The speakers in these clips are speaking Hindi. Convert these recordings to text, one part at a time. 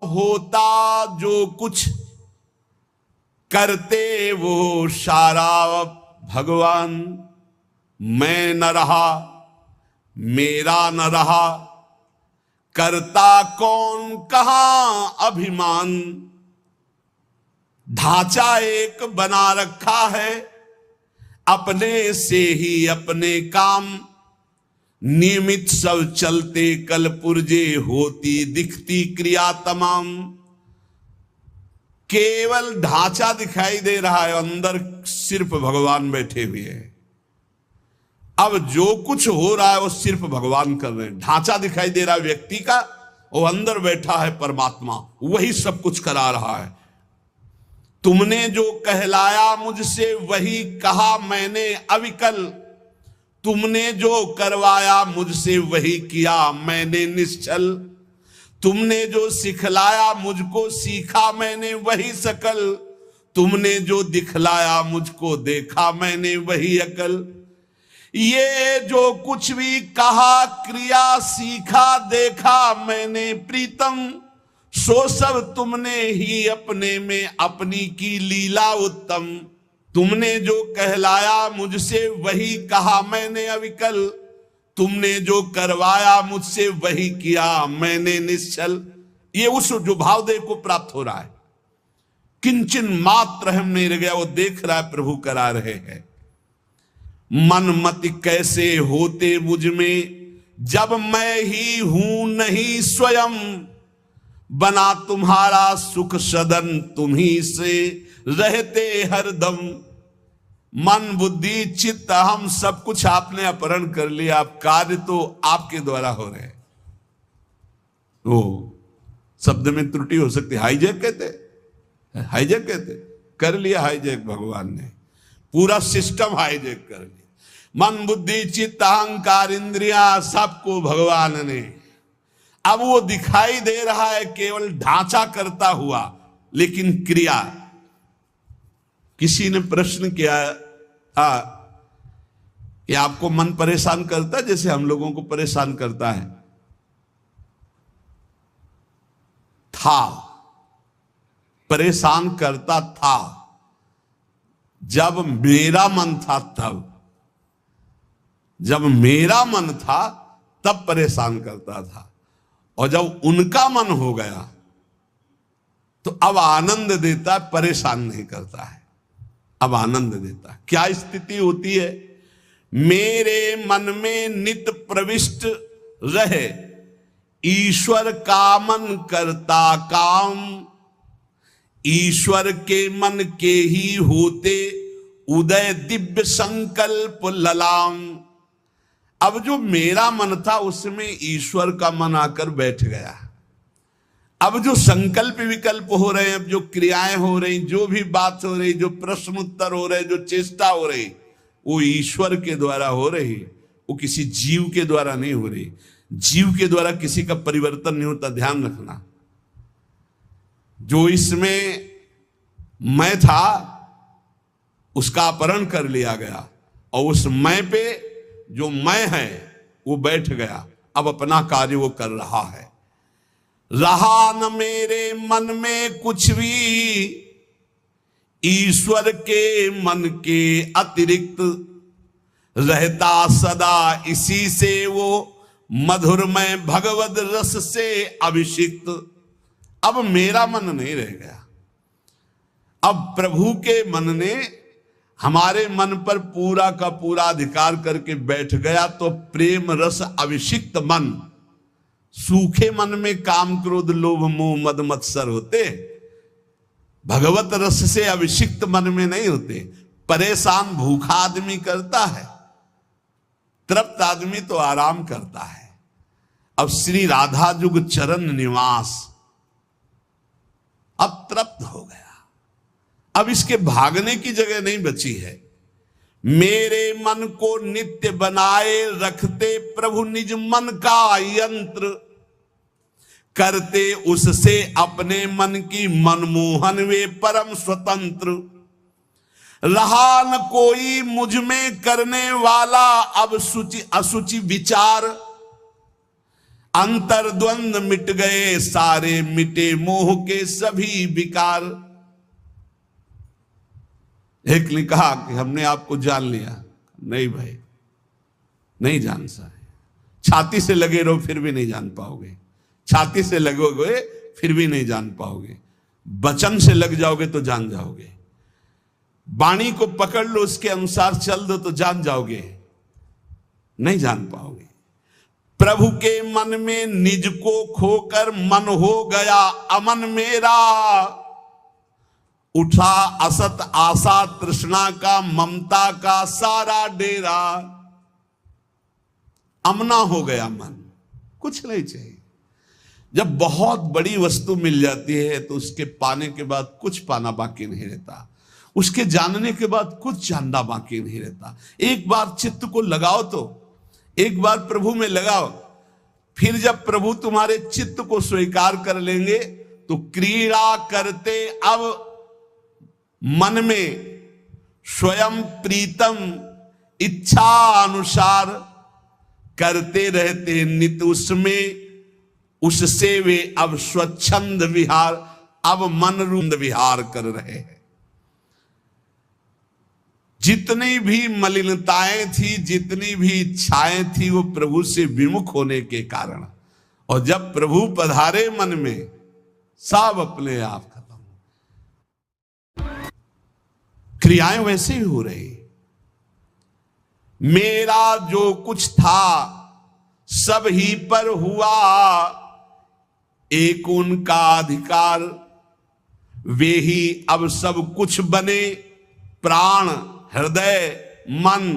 होता जो कुछ करते वो सारा भगवान। मैं न रहा, मेरा न रहा, करता कौन कहां अभिमान। ढांचा एक बना रखा है, अपने से ही अपने काम। नियमित सब चलते कल पुर्जे, होती दिखती क्रिया तमाम। केवल ढांचा दिखाई दे रहा है, अंदर सिर्फ भगवान बैठे हुए हैं। अब जो कुछ हो रहा है वो सिर्फ भगवान कर रहे हैं। ढांचा दिखाई दे रहा है व्यक्ति का, वो अंदर बैठा है परमात्मा, वही सब कुछ करा रहा है। तुमने जो कहलाया मुझसे वही कहा मैंने अविकल। तुमने जो करवाया मुझसे वही किया मैंने निश्चल। तुमने जो सिखलाया मुझको सीखा मैंने वही सकल। तुमने जो दिखलाया मुझको देखा मैंने वही अकल। ये जो कुछ भी कहा क्रिया सीखा देखा मैंने प्रीतम। सो सब तुमने ही अपने में अपनी की लीला उत्तम। तुमने जो कहलाया मुझसे वही कहा मैंने अविकल। तुमने जो करवाया मुझसे वही किया मैंने निश्चल। ये उस जो भावदेव को प्राप्त हो रहा है, किंचन मात्र हम नहीं रह गया, वो देख रहा है प्रभु करा रहे हैं। मन मत कैसे होते मुझ में, जब मैं ही हूं नहीं स्वयं। बना तुम्हारा सुख सदन तुम्ही से रहते हरदम। मन बुद्धि चित्त हम सब कुछ आपने अपहरण कर लिया, आप कार्य तो आपके द्वारा हो रहे हैं। वो शब्द में त्रुटि हो सकती, हाईजैक कहते, हाईजैक कहते, कर लिया हाईजैक भगवान ने, पूरा सिस्टम हाईजैक कर लिया। मन बुद्धि चित्त अहंकार इंद्रिया सबको भगवान ने। अब वो दिखाई दे रहा है केवल ढांचा करता हुआ, लेकिन क्रिया। किसी ने प्रश्न किया कि आपको मन परेशान करता है जैसे हम लोगों को परेशान करता है? था, परेशान करता था जब मेरा मन था तब। जब मेरा मन था तब परेशान करता था, और जब उनका मन हो गया तो अब आनंद देता है, परेशान नहीं करता है, अब आनंद देता है। क्या स्थिति होती है? मेरे मन में नित प्रविष्ट रहे, ईश्वर का मन करता काम। ईश्वर के मन के ही होते उदय दिव्य संकल्प ललाम। अब जो मेरा मन था उसमें ईश्वर का मन आकर बैठ गया। अब जो संकल्प विकल्प हो रहे हैं, अब जो क्रियाएं हो रही, जो भी बात हो रही, जो प्रश्न उत्तर हो रहे, जो चेष्टा हो रही, वो ईश्वर के द्वारा हो रही, वो किसी जीव के द्वारा नहीं हो रही। जीव के द्वारा किसी का परिवर्तन नहीं होता, ध्यान रखना। जो इसमें मैं था उसका अपहरण कर लिया गया, और उस मैं पे जो मैं है वो बैठ गया, अब अपना कार्य वो कर रहा है। रहा न मेरे मन में कुछ भी, ईश्वर के मन के अतिरिक्त। रहता सदा इसी से वो, मधुरमय भगवद रस से अभिषिक्त। अब मेरा मन नहीं रह गया, अब प्रभु के मन ने हमारे मन पर पूरा का पूरा अधिकार करके बैठ गया। तो प्रेम रस अभिषिक्त मन, सूखे मन में काम क्रोध लोभ मोह मद मत्सर होते, भगवत रस से अभिषिक्त मन में नहीं होते। परेशान भूखा आदमी करता है, तृप्त आदमी तो आराम करता है। अब श्री राधा जुग चरण निवास, अब तृप्त हो गया, अब इसके भागने की जगह नहीं बची है। मेरे मन को नित्य बनाए रखते प्रभु निज मन का यंत्र। करते उससे अपने मन की मनमोहन वे परम स्वतंत्र। रहा न कोई मुझ में करने वाला अब सुचि असुचि विचार। अंतर्द्वंद मिट गए सारे, मिटे मोह के सभी विकार। एक ने कहा कि हमने आपको जान लिया। नहीं भाई, नहीं जान सा है। छाती से लगे रहो फिर भी नहीं जान पाओगे, छाती से लगोगे फिर भी नहीं जान पाओगे, वचन से लग जाओगे तो जान जाओगे, वाणी को पकड़ लो उसके अनुसार चल दो तो जान जाओगे, नहीं जान पाओगे। प्रभु के मन में निज को खोकर मन हो गया अमन मेरा, उठा असत आशा तृष्णा का ममता का सारा डेरा। अमना हो गया मन, कुछ नहीं चाहिए। जब बहुत बड़ी वस्तु मिल जाती है तो उसके पाने के बाद कुछ पाना बाकी नहीं रहता, उसके जानने के बाद कुछ जानना बाकी नहीं रहता। एक बार चित्त को लगाओ तो, एक बार प्रभु में लगाओ, फिर जब प्रभु तुम्हारे चित्त को स्वीकार कर लेंगे तो क्रीड़ा करते अब मन में स्वयं प्रीतम इच्छा अनुसार, करते रहते नित उसमें उससे वे अब स्वच्छंद विहार, अब मन रूंद विहार कर रहे हैं। जितनी भी मलिनताएं थी, जितनी भी इच्छाएं थी, वो प्रभु से विमुख होने के कारण, और जब प्रभु पधारे मन में सब अपने आप खत्म। क्रियाएं वैसे ही हो रही। मेरा जो कुछ था सब ही पर हुआ, एक उनका अधिकार, वे ही अब सब कुछ बने, प्राण हृदय मन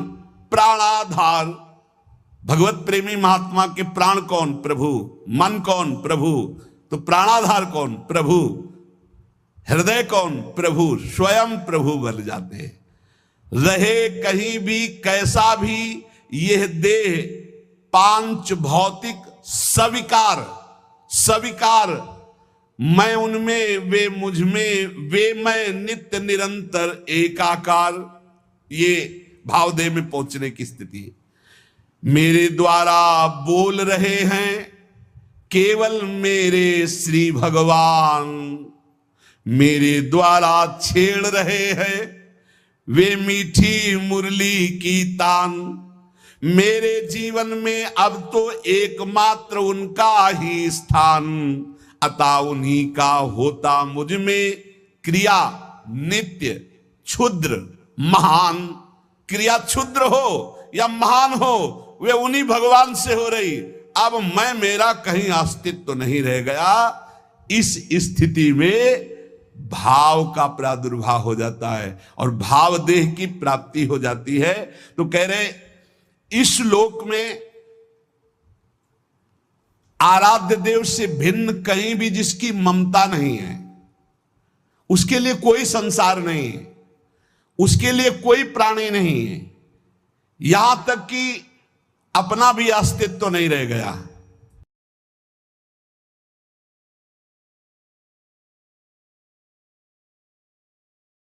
प्राणाधार। भगवत प्रेमी महात्मा के प्राण कौन? प्रभु। मन कौन? प्रभु। तो प्राणाधार कौन? प्रभु। हृदय कौन? प्रभु। स्वयं प्रभु बन जाते हैं। रहे कहीं भी कैसा भी यह देह पांच भौतिक सविकार, सविकार, मैं उनमें वे मुझ में, वे मैं नित्य निरंतर एकाकार। ये भावदेह में पहुंचने की स्थिति है। मेरे द्वारा बोल रहे हैं केवल मेरे श्री भगवान, मेरे द्वारा छेड़ रहे हैं वे मीठी मुरली की तान। मेरे जीवन में अब तो एकमात्र उनका ही स्थान, अतः उन्हीं का होता मुझ में क्रिया नित्य क्षुद्र महान। क्रिया क्षुद्र हो या महान हो, वे उन्हीं भगवान से हो रही। अब मैं मेरा कहीं अस्तित्व तो नहीं रह गया। इस स्थिति में भाव का प्रादुर्भाव हो जाता है और भाव देह की प्राप्ति हो जाती है। तो कह रहे इस लोक में आराध्य देव से भिन्न कहीं भी जिसकी ममता नहीं है, उसके लिए कोई संसार नहीं है, उसके लिए कोई प्राणी नहीं है, यहां तक कि अपना भी अस्तित्व तो नहीं रह गया।